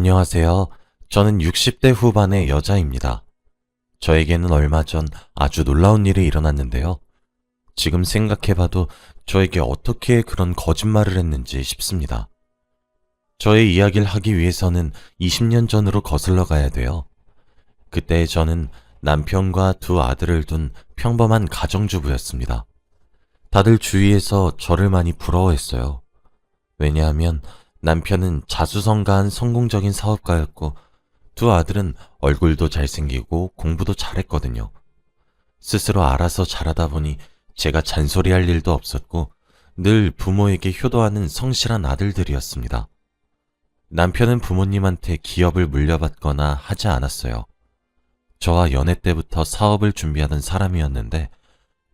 안녕하세요. 저는 60대 후반의 여자입니다. 저에게는 얼마 전 아주 놀라운 일이 일어났는데요. 지금 생각해봐도 저에게 어떻게 그런 거짓말을 했는지 싶습니다. 저의 이야기를 하기 위해서는 20년 전으로 거슬러 가야 돼요. 그때 저는 남편과 두 아들을 둔 평범한 가정주부였습니다. 다들 주위에서 저를 많이 부러워했어요. 왜냐하면 남편은 자수성가한 성공적인 사업가였고 두 아들은 얼굴도 잘생기고 공부도 잘했거든요. 스스로 알아서 잘하다 보니 제가 잔소리할 일도 없었고 늘 부모에게 효도하는 성실한 아들들이었습니다. 남편은 부모님한테 기업을 물려받거나 하지 않았어요. 저와 연애 때부터 사업을 준비하던 사람이었는데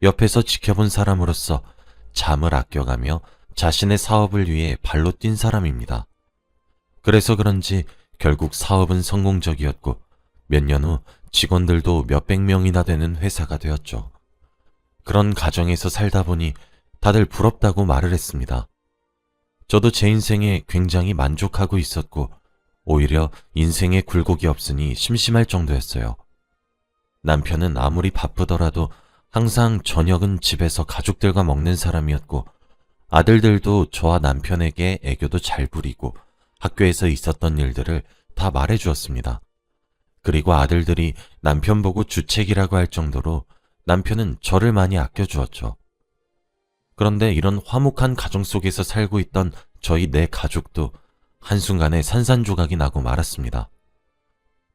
옆에서 지켜본 사람으로서 잠을 아껴가며 자신의 사업을 위해 발로 뛴 사람입니다. 그래서 그런지 결국 사업은 성공적이었고 몇 년 후 직원들도 몇백 명이나 되는 회사가 되었죠. 그런 가정에서 살다 보니 다들 부럽다고 말을 했습니다. 저도 제 인생에 굉장히 만족하고 있었고 오히려 인생에 굴곡이 없으니 심심할 정도였어요. 남편은 아무리 바쁘더라도 항상 저녁은 집에서 가족들과 먹는 사람이었고 아들들도 저와 남편에게 애교도 잘 부리고 학교에서 있었던 일들을 다 말해주었습니다. 그리고 아들들이 남편 보고 주책이라고 할 정도로 남편은 저를 많이 아껴주었죠. 그런데 이런 화목한 가정 속에서 살고 있던 저희 네 가족도 한순간에 산산조각이 나고 말았습니다.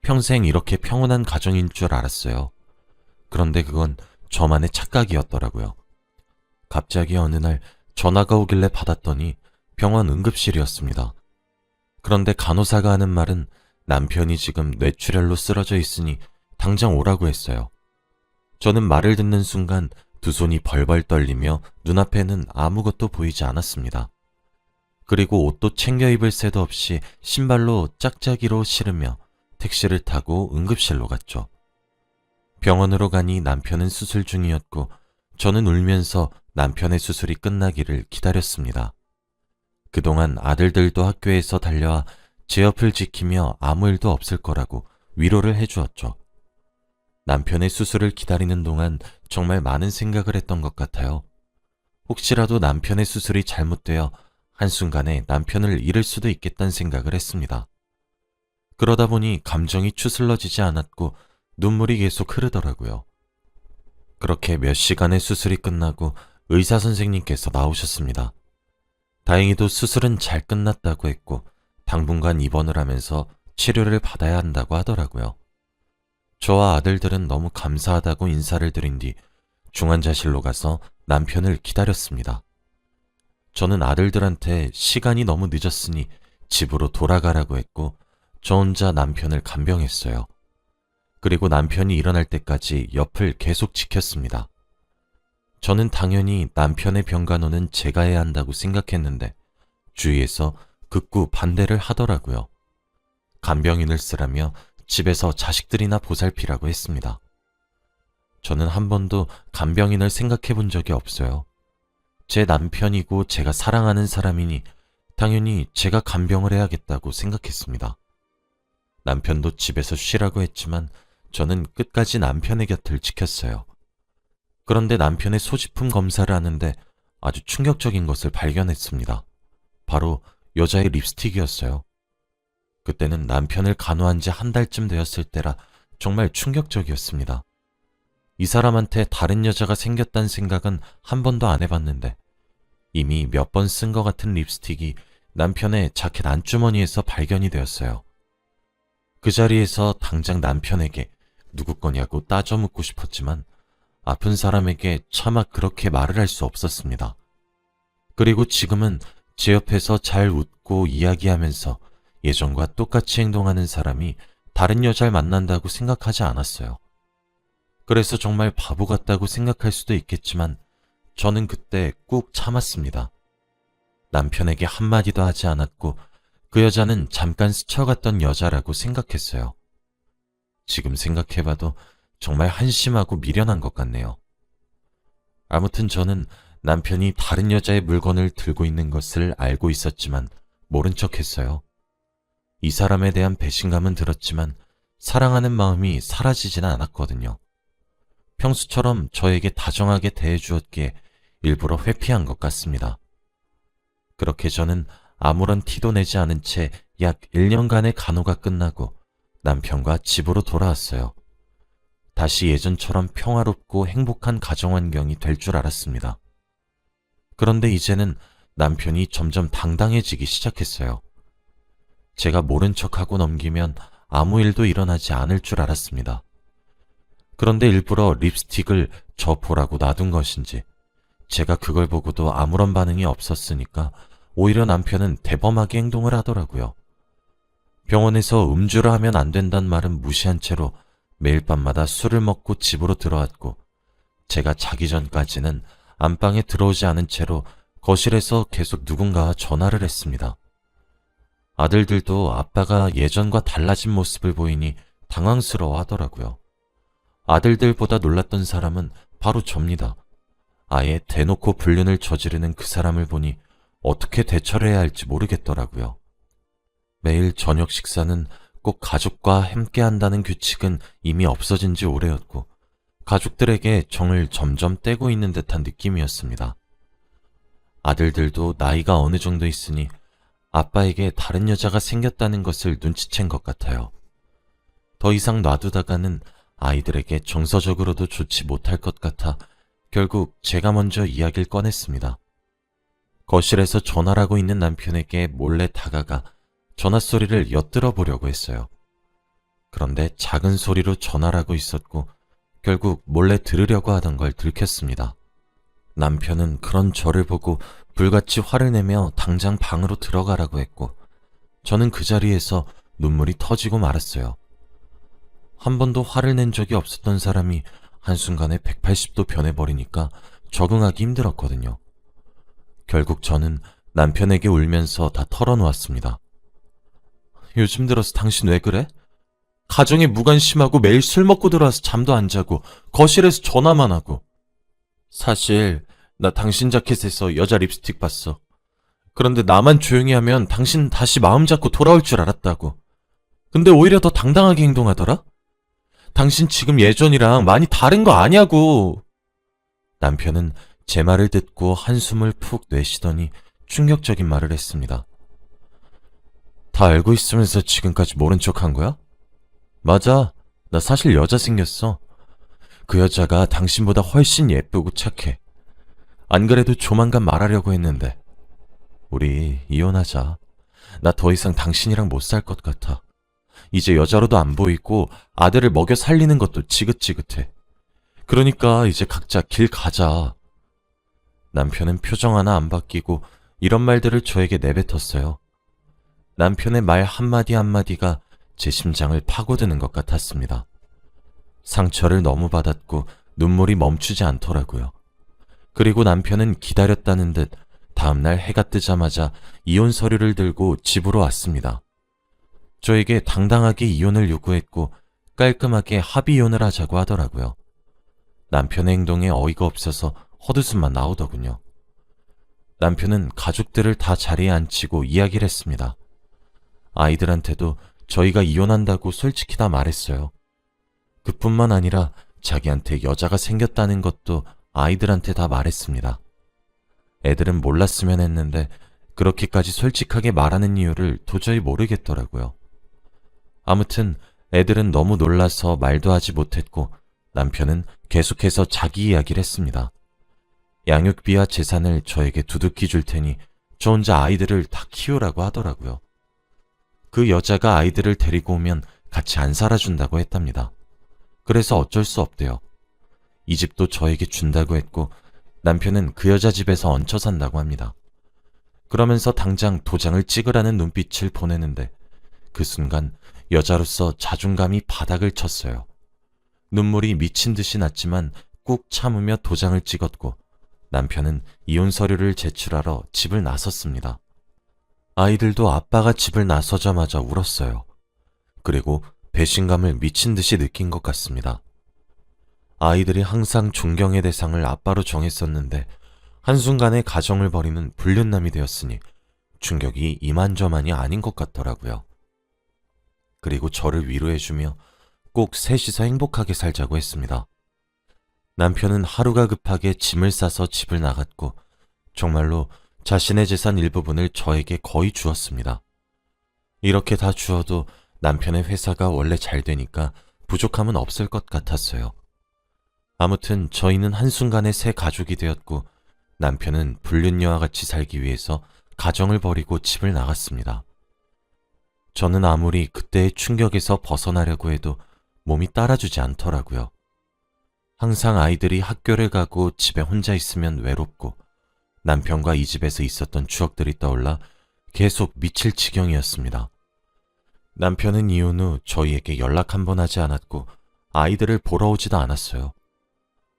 평생 이렇게 평온한 가정인 줄 알았어요. 그런데 그건 저만의 착각이었더라고요. 갑자기 어느 날 전화가 오길래 받았더니 병원 응급실이었습니다. 그런데 간호사가 하는 말은 남편이 지금 뇌출혈로 쓰러져 있으니 당장 오라고 했어요. 저는 말을 듣는 순간 두 손이 벌벌 떨리며 눈앞에는 아무것도 보이지 않았습니다. 그리고 옷도 챙겨 입을 새도 없이 신발로 짝짝이로 신으며 택시를 타고 응급실로 갔죠. 병원으로 가니 남편은 수술 중이었고 저는 울면서 남편의 수술이 끝나기를 기다렸습니다. 그동안 아들들도 학교에서 달려와 제 옆을 지키며 아무 일도 없을 거라고 위로를 해주었죠. 남편의 수술을 기다리는 동안 정말 많은 생각을 했던 것 같아요. 혹시라도 남편의 수술이 잘못되어 한순간에 남편을 잃을 수도 있겠다는 생각을 했습니다. 그러다 보니 감정이 추슬러지지 않았고 눈물이 계속 흐르더라고요. 그렇게 몇 시간의 수술이 끝나고 의사 선생님께서 나오셨습니다. 다행히도 수술은 잘 끝났다고 했고 당분간 입원을 하면서 치료를 받아야 한다고 하더라고요. 저와 아들들은 너무 감사하다고 인사를 드린 뒤 중환자실로 가서 남편을 기다렸습니다. 저는 아들들한테 시간이 너무 늦었으니 집으로 돌아가라고 했고 저 혼자 남편을 간병했어요. 그리고 남편이 일어날 때까지 옆을 계속 지켰습니다. 저는 당연히 남편의 병간호는 제가 해야 한다고 생각했는데 주위에서 극구 반대를 하더라고요. 간병인을 쓰라며 집에서 자식들이나 보살피라고 했습니다. 저는 한 번도 간병인을 생각해 본 적이 없어요. 제 남편이고 제가 사랑하는 사람이니 당연히 제가 간병을 해야겠다고 생각했습니다. 남편도 집에서 쉬라고 했지만 저는 끝까지 남편의 곁을 지켰어요. 그런데 남편의 소지품 검사를 하는데 아주 충격적인 것을 발견했습니다. 바로 여자의 립스틱이었어요. 그때는 남편을 간호한 지 한 달쯤 되었을 때라 정말 충격적이었습니다. 이 사람한테 다른 여자가 생겼다는 생각은 한 번도 안 해봤는데 이미 몇 번 쓴 것 같은 립스틱이 남편의 자켓 안주머니에서 발견이 되었어요. 그 자리에서 당장 남편에게 누구 거냐고 따져 묻고 싶었지만 아픈 사람에게 차마 그렇게 말을 할 수 없었습니다. 그리고 지금은 제 옆에서 잘 웃고 이야기하면서 예전과 똑같이 행동하는 사람이 다른 여자를 만난다고 생각하지 않았어요. 그래서 정말 바보 같다고 생각할 수도 있겠지만 저는 그때 꾹 참았습니다. 남편에게 한마디도 하지 않았고 그 여자는 잠깐 스쳐갔던 여자라고 생각했어요. 지금 생각해봐도 정말 한심하고 미련한 것 같네요. 아무튼 저는 남편이 다른 여자의 물건을 들고 있는 것을 알고 있었지만 모른 척 했어요. 이 사람에 대한 배신감은 들었지만 사랑하는 마음이 사라지지는 않았거든요. 평소처럼 저에게 다정하게 대해주었기에 일부러 회피한 것 같습니다. 그렇게 저는 아무런 티도 내지 않은 채 약 1년간의 간호가 끝나고 남편과 집으로 돌아왔어요. 다시 예전처럼 평화롭고 행복한 가정 환경이 될 줄 알았습니다. 그런데 이제는 남편이 점점 당당해지기 시작했어요. 제가 모른 척하고 넘기면 아무 일도 일어나지 않을 줄 알았습니다. 그런데 일부러 립스틱을 저 보라고 놔둔 것인지 제가 그걸 보고도 아무런 반응이 없었으니까 오히려 남편은 대범하게 행동을 하더라고요. 병원에서 음주를 하면 안 된단 말은 무시한 채로 매일 밤마다 술을 먹고 집으로 들어왔고 제가 자기 전까지는 안방에 들어오지 않은 채로 거실에서 계속 누군가와 전화를 했습니다. 아들들도 아빠가 예전과 달라진 모습을 보이니 당황스러워 하더라고요. 아들들보다 놀랐던 사람은 바로 접니다. 아예 대놓고 불륜을 저지르는 그 사람을 보니 어떻게 대처를 해야 할지 모르겠더라고요. 매일 저녁 식사는 꼭 가족과 함께 한다는 규칙은 이미 없어진 지 오래였고 가족들에게 정을 점점 떼고 있는 듯한 느낌이었습니다. 아들들도 나이가 어느 정도 있으니 아빠에게 다른 여자가 생겼다는 것을 눈치챈 것 같아요. 더 이상 놔두다가는 아이들에게 정서적으로도 좋지 못할 것 같아 결국 제가 먼저 이야기를 꺼냈습니다. 거실에서 전화를 하고 있는 남편에게 몰래 다가가 전화 소리를 엿들어 보려고 했어요. 그런데 작은 소리로 전화를 하고 있었고 결국 몰래 들으려고 하던 걸 들켰습니다. 남편은 그런 저를 보고 불같이 화를 내며 당장 방으로 들어가라고 했고 저는 그 자리에서 눈물이 터지고 말았어요. 한 번도 화를 낸 적이 없었던 사람이 한순간에 180도 변해버리니까 적응하기 힘들었거든요. 결국 저는 남편에게 울면서 다 털어놓았습니다. 요즘 들어서 당신 왜 그래? 가정에 무관심하고 매일 술 먹고 들어와서 잠도 안 자고 거실에서 전화만 하고. 사실 나 당신 자켓에서 여자 립스틱 봤어. 그런데 나만 조용히 하면 당신 다시 마음 잡고 돌아올 줄 알았다고. 근데 오히려 더 당당하게 행동하더라? 당신 지금 예전이랑 많이 다른 거 아냐고. 남편은 제 말을 듣고 한숨을 푹 내쉬더니 충격적인 말을 했습니다. 다 알고 있으면서 지금까지 모른 척 한 거야? 맞아. 나 사실 여자 생겼어. 그 여자가 당신보다 훨씬 예쁘고 착해. 안 그래도 조만간 말하려고 했는데. 우리 이혼하자. 나 더 이상 당신이랑 못 살 것 같아. 이제 여자로도 안 보이고 아들을 먹여 살리는 것도 지긋지긋해. 그러니까 이제 각자 길 가자. 남편은 표정 하나 안 바뀌고 이런 말들을 저에게 내뱉었어요. 남편의 말 한마디 한마디가 제 심장을 파고드는 것 같았습니다. 상처를 너무 받았고 눈물이 멈추지 않더라고요. 그리고 남편은 기다렸다는 듯 다음날 해가 뜨자마자 이혼 서류를 들고 집으로 왔습니다. 저에게 당당하게 이혼을 요구했고 깔끔하게 합의 이혼을 하자고 하더라고요. 남편의 행동에 어이가 없어서 헛웃음만 나오더군요. 남편은 가족들을 다 자리에 앉히고 이야기를 했습니다. 아이들한테도 저희가 이혼한다고 솔직히 다 말했어요. 그뿐만 아니라 자기한테 여자가 생겼다는 것도 아이들한테 다 말했습니다. 애들은 몰랐으면 했는데 그렇게까지 솔직하게 말하는 이유를 도저히 모르겠더라고요. 아무튼 애들은 너무 놀라서 말도 하지 못했고 남편은 계속해서 자기 이야기를 했습니다. 양육비와 재산을 저에게 두둑히 줄 테니 저 혼자 아이들을 다 키우라고 하더라고요. 그 여자가 아이들을 데리고 오면 같이 안 살아준다고 했답니다. 그래서 어쩔 수 없대요. 이 집도 저에게 준다고 했고 남편은 그 여자 집에서 얹혀 산다고 합니다. 그러면서 당장 도장을 찍으라는 눈빛을 보내는데 그 순간 여자로서 자존감이 바닥을 쳤어요. 눈물이 미친 듯이 났지만 꾹 참으며 도장을 찍었고 남편은 이혼 서류를 제출하러 집을 나섰습니다. 아이들도 아빠가 집을 나서자마자 울었어요. 그리고 배신감을 미친 듯이 느낀 것 같습니다. 아이들이 항상 존경의 대상을 아빠로 정했었는데 한순간에 가정을 버리는 불륜남이 되었으니 충격이 이만저만이 아닌 것 같더라고요. 그리고 저를 위로해주며 꼭 셋이서 행복하게 살자고 했습니다. 남편은 하루가 급하게 짐을 싸서 집을 나갔고 정말로 자신의 재산 일부분을 저에게 거의 주었습니다. 이렇게 다 주어도 남편의 회사가 원래 잘 되니까 부족함은 없을 것 같았어요. 아무튼 저희는 한순간에 새 가족이 되었고 남편은 불륜녀와 같이 살기 위해서 가정을 버리고 집을 나갔습니다. 저는 아무리 그때의 충격에서 벗어나려고 해도 몸이 따라주지 않더라고요. 항상 아이들이 학교를 가고 집에 혼자 있으면 외롭고 남편과 이 집에서 있었던 추억들이 떠올라 계속 미칠 지경이었습니다. 남편은 이혼 후 저희에게 연락 한 번 하지 않았고 아이들을 보러 오지도 않았어요.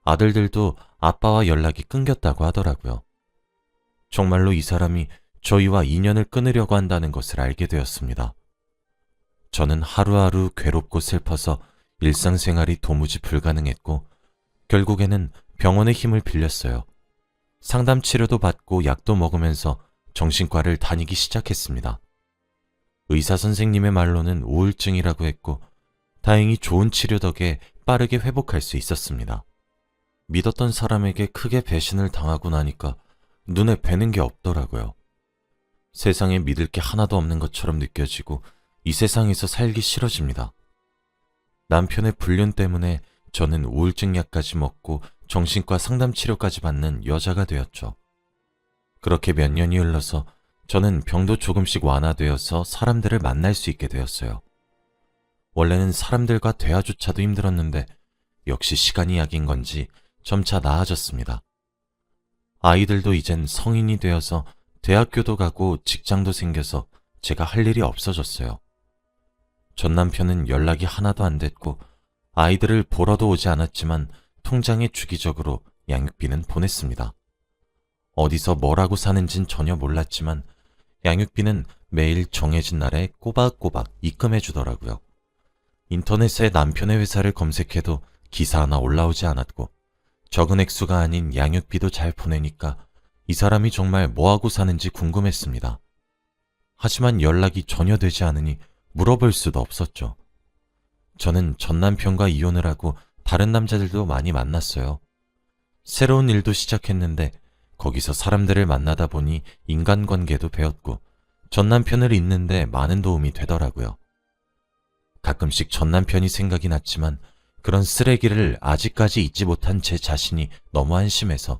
아들들도 아빠와 연락이 끊겼다고 하더라고요. 정말로 이 사람이 저희와 인연을 끊으려고 한다는 것을 알게 되었습니다. 저는 하루하루 괴롭고 슬퍼서 일상생활이 도무지 불가능했고 결국에는 병원의 힘을 빌렸어요. 상담 치료도 받고 약도 먹으면서 정신과를 다니기 시작했습니다. 의사 선생님의 말로는 우울증이라고 했고 다행히 좋은 치료 덕에 빠르게 회복할 수 있었습니다. 믿었던 사람에게 크게 배신을 당하고 나니까 눈에 뵈는 게 없더라고요. 세상에 믿을 게 하나도 없는 것처럼 느껴지고 이 세상에서 살기 싫어집니다. 남편의 불륜 때문에 저는 우울증 약까지 먹고 정신과 상담 치료까지 받는 여자가 되었죠. 그렇게 몇 년이 흘러서 저는 병도 조금씩 완화되어서 사람들을 만날 수 있게 되었어요. 원래는 사람들과 대화조차도 힘들었는데 역시 시간이 약인 건지 점차 나아졌습니다. 아이들도 이젠 성인이 되어서 대학교도 가고 직장도 생겨서 제가 할 일이 없어졌어요. 전 남편은 연락이 하나도 안 됐고 아이들을 보러도 오지 않았지만 통장에 주기적으로 양육비는 보냈습니다. 어디서 뭐라고 사는진 전혀 몰랐지만 양육비는 매일 정해진 날에 꼬박꼬박 입금해 주더라고요. 인터넷에 남편의 회사를 검색해도 기사 하나 올라오지 않았고 적은 액수가 아닌 양육비도 잘 보내니까 이 사람이 정말 뭐하고 사는지 궁금했습니다. 하지만 연락이 전혀 되지 않으니 물어볼 수도 없었죠. 저는 전 남편과 이혼을 하고 다른 남자들도 많이 만났어요. 새로운 일도 시작했는데 거기서 사람들을 만나다 보니 인간관계도 배웠고 전 남편을 잊는데 많은 도움이 되더라고요. 가끔씩 전 남편이 생각이 났지만 그런 쓰레기를 아직까지 잊지 못한 제 자신이 너무 한심해서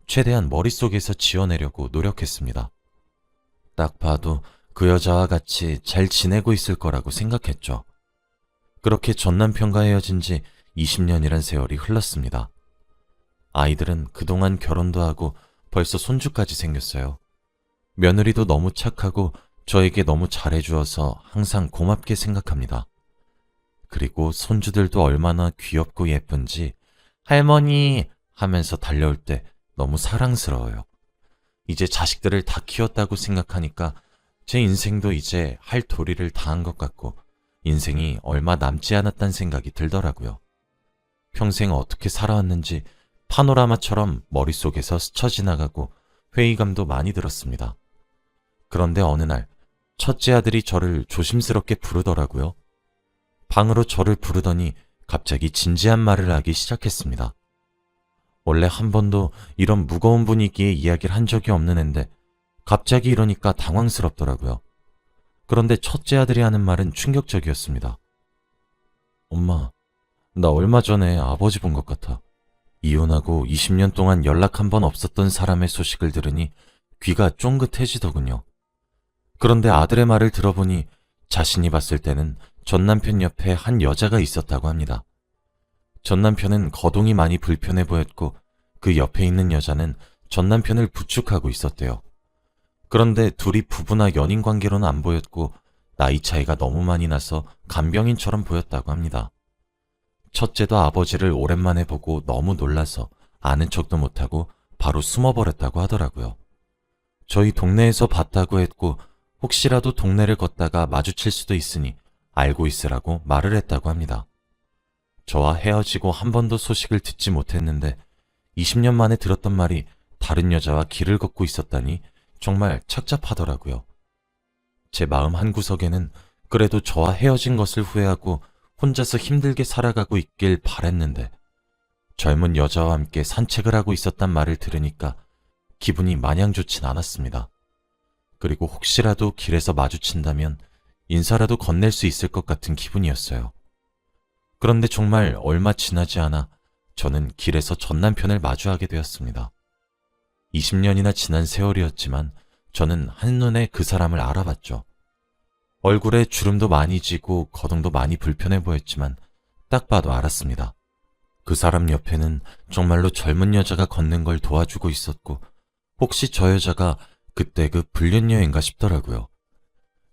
최대한 머릿속에서 지워내려고 노력했습니다. 딱 봐도 그 여자와 같이 잘 지내고 있을 거라고 생각했죠. 그렇게 전 남편과 헤어진 지 20년이란 세월이 흘렀습니다. 아이들은 그동안 결혼도 하고 벌써 손주까지 생겼어요. 며느리도 너무 착하고 저에게 너무 잘해주어서 항상 고맙게 생각합니다. 그리고 손주들도 얼마나 귀엽고 예쁜지 할머니 하면서 달려올 때 너무 사랑스러워요. 이제 자식들을 다 키웠다고 생각하니까 제 인생도 이제 할 도리를 다 한 것 같고 인생이 얼마 남지 않았다는 생각이 들더라고요. 평생 어떻게 살아왔는지 파노라마처럼 머릿속에서 스쳐 지나가고 회의감도 많이 들었습니다. 그런데 어느 날 첫째 아들이 저를 조심스럽게 부르더라고요. 방으로 저를 부르더니 갑자기 진지한 말을 하기 시작했습니다. 원래 한 번도 이런 무거운 분위기의 이야기를 한 적이 없는 앤데 갑자기 이러니까 당황스럽더라고요. 그런데 첫째 아들이 하는 말은 충격적이었습니다. 엄마, 나 얼마 전에 아버지 본 것 같아. 이혼하고 20년 동안 연락 한 번 없었던 사람의 소식을 들으니 귀가 쫑긋해지더군요. 그런데 아들의 말을 들어보니 자신이 봤을 때는 전 남편 옆에 한 여자가 있었다고 합니다. 전 남편은 거동이 많이 불편해 보였고 그 옆에 있는 여자는 전 남편을 부축하고 있었대요. 그런데 둘이 부부나 연인 관계로는 안 보였고 나이 차이가 너무 많이 나서 간병인처럼 보였다고 합니다. 첫째도 아버지를 오랜만에 보고 너무 놀라서 아는 척도 못하고 바로 숨어버렸다고 하더라고요. 저희 동네에서 봤다고 했고 혹시라도 동네를 걷다가 마주칠 수도 있으니 알고 있으라고 말을 했다고 합니다. 저와 헤어지고 한 번도 소식을 듣지 못했는데 20년 만에 들었던 말이 다른 여자와 길을 걷고 있었다니 정말 착잡하더라고요. 제 마음 한구석에는 그래도 저와 헤어진 것을 후회하고 혼자서 힘들게 살아가고 있길 바랬는데 젊은 여자와 함께 산책을 하고 있었단 말을 들으니까 기분이 마냥 좋진 않았습니다. 그리고 혹시라도 길에서 마주친다면 인사라도 건넬 수 있을 것 같은 기분이었어요. 그런데 정말 얼마 지나지 않아 저는 길에서 전 남편을 마주하게 되었습니다. 20년이나 지난 세월이었지만 저는 한눈에 그 사람을 알아봤죠. 얼굴에 주름도 많이 지고 거동도 많이 불편해 보였지만 딱 봐도 알았습니다. 그 사람 옆에는 정말로 젊은 여자가 걷는 걸 도와주고 있었고 혹시 저 여자가 그때 그 불륜여인가 싶더라고요.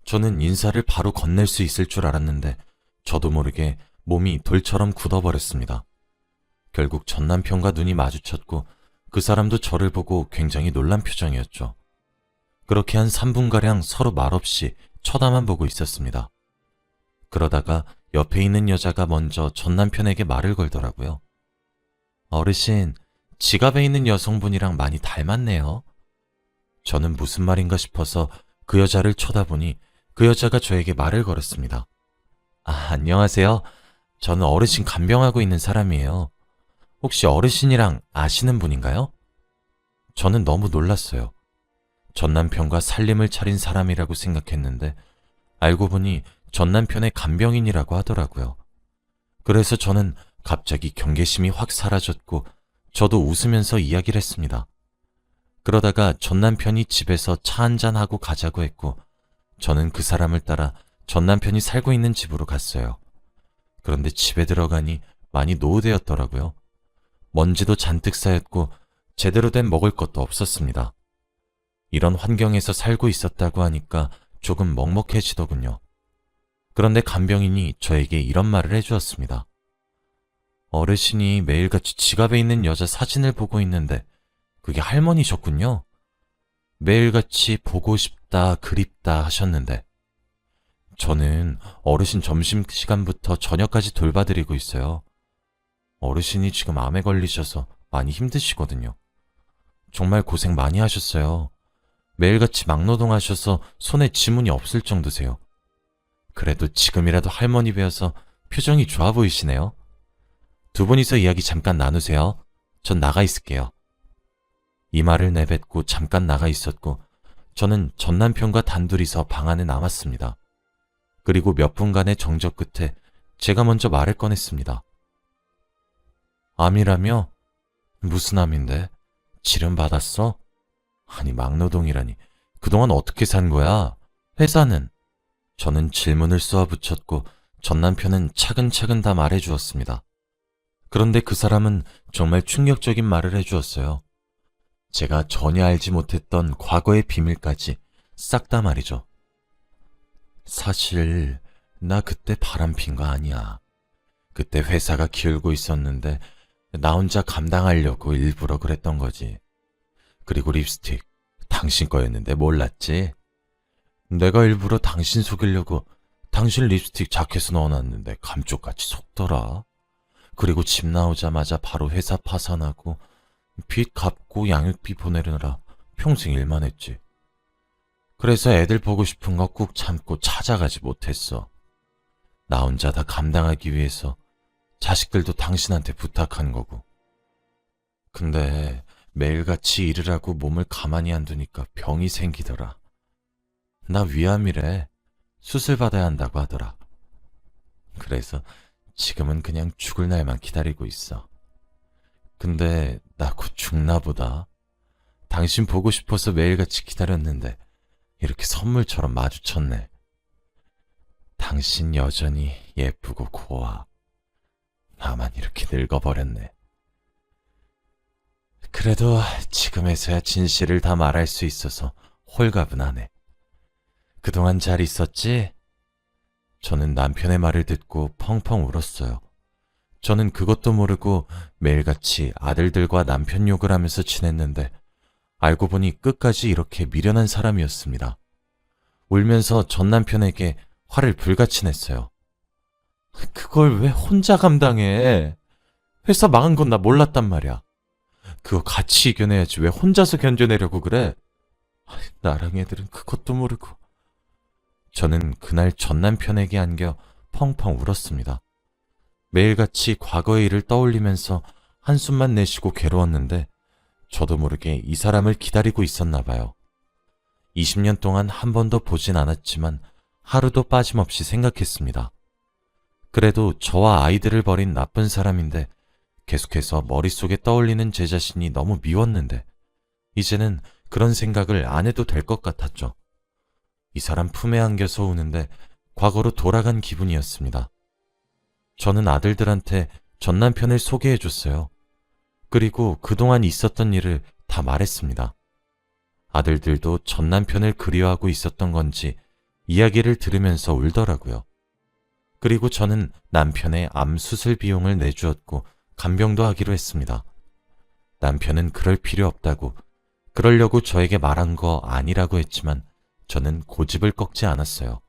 저는 인사를 바로 건넬 수 있을 줄 알았는데 저도 모르게 몸이 돌처럼 굳어버렸습니다. 결국 전 남편과 눈이 마주쳤고 그 사람도 저를 보고 굉장히 놀란 표정이었죠. 그렇게 한 3분가량 서로 말없이 쳐다만 보고 있었습니다. 그러다가 옆에 있는 여자가 먼저 전 남편에게 말을 걸더라고요. 어르신, 지갑에 있는 여성분이랑 많이 닮았네요. 저는 무슨 말인가 싶어서 그 여자를 쳐다보니 그 여자가 저에게 말을 걸었습니다. 안녕하세요. 저는 어르신 간병하고 있는 사람이에요. 혹시 어르신이랑 아시는 분인가요? 저는 너무 놀랐어요. 전 남편과 살림을 차린 사람이라고 생각했는데 알고 보니 전 남편의 간병인이라고 하더라고요. 그래서 저는 갑자기 경계심이 확 사라졌고 저도 웃으면서 이야기를 했습니다. 그러다가 전 남편이 집에서 차 한잔하고 가자고 했고 저는 그 사람을 따라 전 남편이 살고 있는 집으로 갔어요. 그런데 집에 들어가니 많이 노후되었더라고요. 먼지도 잔뜩 쌓였고 제대로 된 먹을 것도 없었습니다. 이런 환경에서 살고 있었다고 하니까 조금 먹먹해지더군요. 그런데 간병인이 저에게 이런 말을 해주었습니다. 어르신이 매일같이 지갑에 있는 여자 사진을 보고 있는데 그게 할머니셨군요. 매일같이 보고 싶다, 그립다 하셨는데 저는 어르신 점심시간부터 저녁까지 돌봐드리고 있어요. 어르신이 지금 암에 걸리셔서 많이 힘드시거든요. 정말 고생 많이 하셨어요. 매일같이 막노동하셔서 손에 지문이 없을 정도세요. 그래도 지금이라도 할머니 뵈어서 표정이 좋아 보이시네요. 두 분이서 이야기 잠깐 나누세요. 전 나가 있을게요. 이 말을 내뱉고 잠깐 나가 있었고 저는 전 남편과 단둘이서 방 안에 남았습니다. 그리고 몇 분간의 정적 끝에 제가 먼저 말을 꺼냈습니다. 암이라며? 무슨 암인데? 치료 받았어? 아니 막노동이라니. 그동안 어떻게 산 거야? 회사는? 저는 질문을 쏘아붙였고 전 남편은 차근차근 다 말해주었습니다. 그런데 그 사람은 정말 충격적인 말을 해주었어요. 제가 전혀 알지 못했던 과거의 비밀까지 싹 다 말이죠. 사실 나 그때 바람핀 거 아니야. 그때 회사가 기울고 있었는데 나 혼자 감당하려고 일부러 그랬던 거지. 그리고 립스틱 당신 거였는데 몰랐지? 내가 일부러 당신 속이려고 당신 립스틱 자켓에 넣어놨는데 감쪽같이 속더라. 그리고 집 나오자마자 바로 회사 파산하고 빚 갚고 양육비 보내느라 평생 일만 했지. 그래서 애들 보고 싶은 거 꾹 참고 찾아가지 못했어. 나 혼자 다 감당하기 위해서 자식들도 당신한테 부탁한 거고. 근데 매일같이 일을 하고 몸을 가만히 안 두니까 병이 생기더라. 나 위암이래. 수술 받아야 한다고 하더라. 그래서 지금은 그냥 죽을 날만 기다리고 있어. 근데 나 곧 죽나 보다. 당신 보고 싶어서 매일같이 기다렸는데 이렇게 선물처럼 마주쳤네. 당신 여전히 예쁘고 고와. 나만 이렇게 늙어버렸네. 그래도 지금에서야 진실을 다 말할 수 있어서 홀가분하네. 그동안 잘 있었지? 저는 남편의 말을 듣고 펑펑 울었어요. 저는 그것도 모르고 매일같이 아들들과 남편 욕을 하면서 지냈는데 알고 보니 끝까지 이렇게 미련한 사람이었습니다. 울면서 전 남편에게 화를 불같이 냈어요. 그걸 왜 혼자 감당해? 회사 망한 건 나 몰랐단 말이야. 그거 같이 이겨내야지 왜 혼자서 견뎌내려고 그래? 나랑 애들은 그것도 모르고. 저는 그날 전 남편에게 안겨 펑펑 울었습니다. 매일같이 과거의 일을 떠올리면서 한숨만 내쉬고 괴로웠는데 저도 모르게 이 사람을 기다리고 있었나 봐요. 20년 동안 한 번도 보진 않았지만 하루도 빠짐없이 생각했습니다. 그래도 저와 아이들을 버린 나쁜 사람인데 계속해서 머릿속에 떠올리는 제 자신이 너무 미웠는데 이제는 그런 생각을 안 해도 될 것 같았죠. 이 사람 품에 안겨서 우는데 과거로 돌아간 기분이었습니다. 저는 아들들한테 전 남편을 소개해줬어요. 그리고 그동안 있었던 일을 다 말했습니다. 아들들도 전 남편을 그리워하고 있었던 건지 이야기를 들으면서 울더라고요. 그리고 저는 남편의 암 수술 비용을 내주었고 간병도 하기로 했습니다. 남편은 그럴 필요 없다고, 그러려고 저에게 말한 거 아니라고 했지만 저는 고집을 꺾지 않았어요.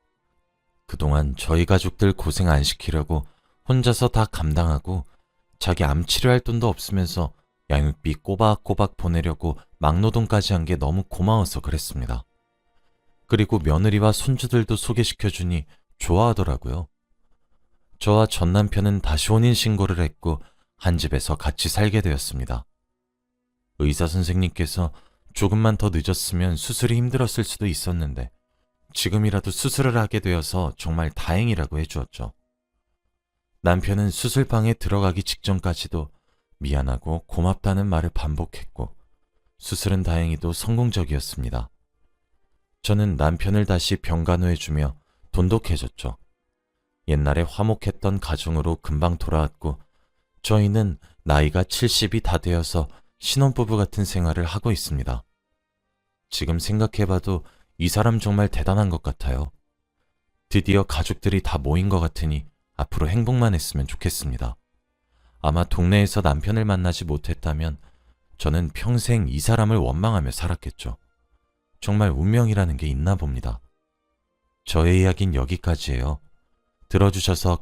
그동안 저희 가족들 고생 안 시키려고 혼자서 다 감당하고 자기 암 치료할 돈도 없으면서 양육비 꼬박꼬박 보내려고 막노동까지 한 게 너무 고마워서 그랬습니다. 그리고 며느리와 손주들도 소개시켜주니 좋아하더라고요. 저와 전 남편은 다시 혼인신고를 했고 한 집에서 같이 살게 되었습니다. 의사 선생님께서 조금만 더 늦었으면 수술이 힘들었을 수도 있었는데 지금이라도 수술을 하게 되어서 정말 다행이라고 해주었죠. 남편은 수술방에 들어가기 직전까지도 미안하고 고맙다는 말을 반복했고 수술은 다행히도 성공적이었습니다. 저는 남편을 다시 병간호해주며 돈독해졌죠. 옛날에 화목했던 가정으로 금방 돌아왔고 저희는 나이가 70이 다 되어서 신혼부부 같은 생활을 하고 있습니다. 지금 생각해봐도 이 사람 정말 대단한 것 같아요. 드디어 가족들이 다 모인 것 같으니 앞으로 행복만 했으면 좋겠습니다. 아마 동네에서 남편을 만나지 못했다면 저는 평생 이 사람을 원망하며 살았겠죠. 정말 운명이라는 게 있나 봅니다. 저의 이야기는 여기까지예요. 들어주셔서